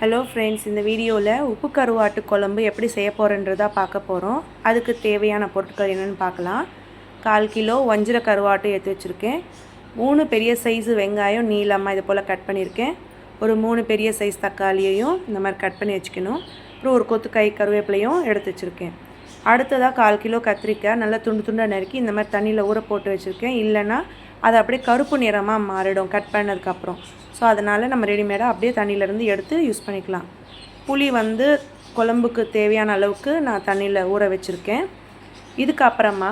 Hello friends, இந்த வீடியோவில் உப்பு கருவாட்டு குழம்பு எப்படி செய்ய போகிறேன்றதா பார்க்க போகிறோம். அதுக்கு தேவையான பொருட்கள் என்னென்னு பார்க்கலாம். 1/4 கிலோ வஞ்சிர கருவாட்டு எடுத்து வச்சுருக்கேன். 3 பெரிய சைஸு வெங்காயம் நீளமாக இது போல் கட் பண்ணியிருக்கேன். ஒரு 3 பெரிய சைஸ் தக்காளியையும் இந்த மாதிரி கட் பண்ணி வச்சுக்கணும். அப்புறம் ஒரு கொத்து கை கருவேப்பிலையும் எடுத்து வச்சுருக்கேன். அடுத்ததாக 1/4 கிலோ கத்திரிக்காய் நல்லா துண்டு துண்டாக நறுக்கி இந்த மாதிரி தண்ணியில் ஊற போட்டு வச்சுருக்கேன். இல்லைன்னா அது அப்படியே கருப்பு நிறமாக மாறிடும் கட் பண்ணதுக்கப்புறம். ஸோ அதனால் நம்ம ரெடிமேடாக அப்படியே தண்ணியிலேருந்து எடுத்து யூஸ் பண்ணிக்கலாம். புளி குழம்புக்கு தேவையான அளவுக்கு நான் தண்ணியில் ஊற வச்சுருக்கேன். இதுக்கப்புறமா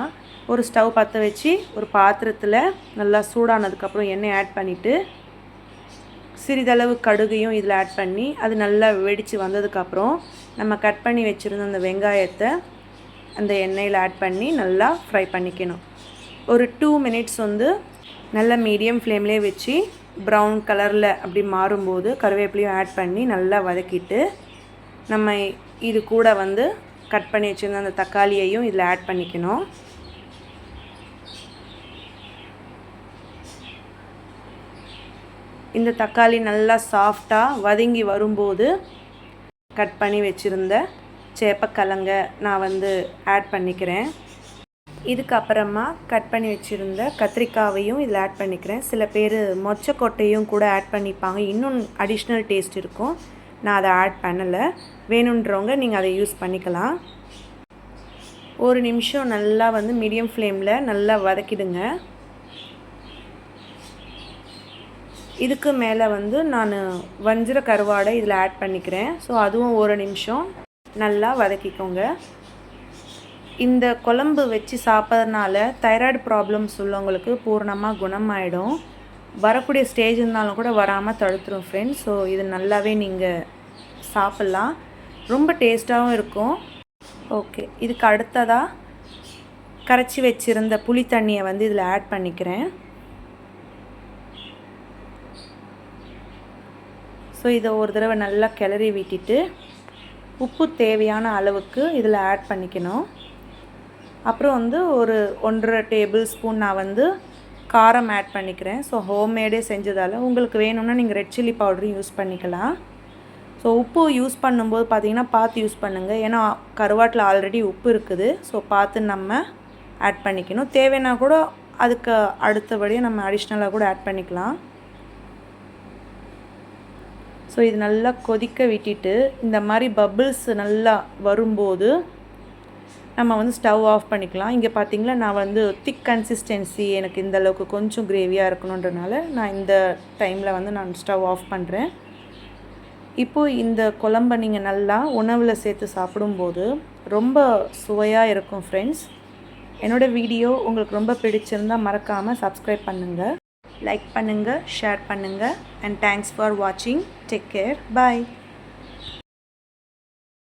ஒரு ஸ்டவ் பற்ற வச்சு ஒரு பாத்திரத்தில் நல்லா சூடானதுக்கப்புறம் எண்ணெய் ஆட் பண்ணிவிட்டு சிறிதளவு கடுகையும் இதில் ஆட் பண்ணி அது நல்லா வெடித்து வந்ததுக்கப்புறம் நம்ம கட் பண்ணி வச்சுருந்த அந்த வெங்காயத்தை அந்த எண்ணெயில் ஆட் பண்ணி நல்லா ஃப்ரை பண்ணிக்கணும். ஒரு 2 மினிட்ஸ் நல்லா மீடியம் ஃப்ளேம்லேயே வச்சு ப்ரௌன் கலரில் அப்படி மாறும்போது கருவேப்பிலையும் ஆட் பண்ணி நல்லா வதக்கிட்டு நம்ம இது கூட கட் பண்ணி வச்சுருந்த அந்த தக்காளியையும் இதில் ஆட் பண்ணிக்கணும். இந்த தக்காளி நல்லா சாஃப்டாக வதங்கி வரும்போது கட் பண்ணி வச்சுருந்த சேப்பக்கிழங்க நான் ஆட் பண்ணிக்கிறேன். இதுக்கப்புறமா கட் பண்ணி வச்சுருந்த கத்திரிக்காவையும் இதில் ஆட் பண்ணிக்கிறேன். சில பேர் மொச்சக்கொட்டையும் கூட ஆட் பண்ணிப்பாங்க, இன்னும் அடிஷ்னல் டேஸ்ட் இருக்கும். நான் அதை ஆட் பண்ணலை. வேணுன்றவங்க நீங்கள் அதை யூஸ் பண்ணிக்கலாம். ஒரு நிமிஷம் நல்லா மீடியம் ஃப்ளேமில் நல்லா வதக்கிடுங்க. இதுக்கு மேலே நான் வஞ்சிர கருவாடை இதில் ஆட் பண்ணிக்கிறேன். ஸோ அதுவும் ஒரு நிமிஷம் நல்லா வதக்கிக்கோங்க. இந்த குழம்பு வச்சு சாப்பிட்றதுனால தைராய்டு ப்ராப்ளம்ஸ் உள்ளவங்களுக்கு பூர்ணமாக குணமாயிடும். வரக்கூடிய ஸ்டேஜ் இருந்தாலும் கூட வராமல் தடுத்துரும் ஃப்ரெண்ட்ஸ். ஸோ இது நல்லாவே நீங்கள் சாப்பிட்லாம், ரொம்ப டேஸ்ட்டாகவும் இருக்கும். ஓகே, இதுக்கு அடுத்ததாக கரைச்சி வச்சுருந்த புளி தண்ணியை இதில் ஆட் பண்ணிக்கிறேன். ஸோ இதை ஒரு தடவை நல்லா கிளறி விட்டுட்டு உப்பு தேவையான அளவுக்கு இதில் ஆட் பண்ணிக்கணும். அப்புறம் ஒரு 1.5 டேபிள் ஸ்பூன் நான் காரம் ஆட் பண்ணிக்கிறேன். ஸோ ஹோம்மேடே செஞ்சதால் உங்களுக்கு வேணும்னா நீங்கள் ரெட் சில்லி பவுடரும் யூஸ் பண்ணிக்கலாம். ஸோ உப்பு யூஸ் பண்ணும்போது பார்த்திங்கன்னா பார்த்து யூஸ் பண்ணுங்கள், ஏன்னா கருவாட்டில் ஆல்ரெடி உப்பு இருக்குது. ஸோ பார்த்து நம்ம ஆட் பண்ணிக்கணும். தேவைன்னா கூட அதுக்கு அடுத்தபடியாக நம்ம அடிஷ்னலாக கூட ஆட் பண்ணிக்கலாம். ஸோ இது நல்லா கொதிக்க விட்டுட்டு இந்த மாதிரி பபிள்ஸ் நல்லா வரும்போது நம்ம ஸ்டவ் ஆஃப் பண்ணிக்கலாம். இங்கே பார்த்திங்களா, நான் திக் கன்சிஸ்டன்சி எனக்கு இந்த அளவுக்கு கொஞ்சம் கிரேவியாக இருக்கணுன்றனால நான் இந்த டைமில் நான் ஸ்டவ் ஆஃப் பண்ணுறேன். இப்போது இந்த குழம்பை நீங்கள் நல்லா உணவில் சேர்த்து சாப்பிடும்போது ரொம்ப சுவையாக இருக்கும் ஃப்ரெண்ட்ஸ். என்னோடய வீடியோ உங்களுக்கு ரொம்ப பிடிச்சிருந்தால் மறக்காமல் சப்ஸ்கிரைப் பண்ணுங்கள், லைக் பண்ணுங்கள், ஷேர் பண்ணுங்கள். அண்ட் தேங்க்ஸ் ஃபார் வாட்சிங். Take care. பாய்.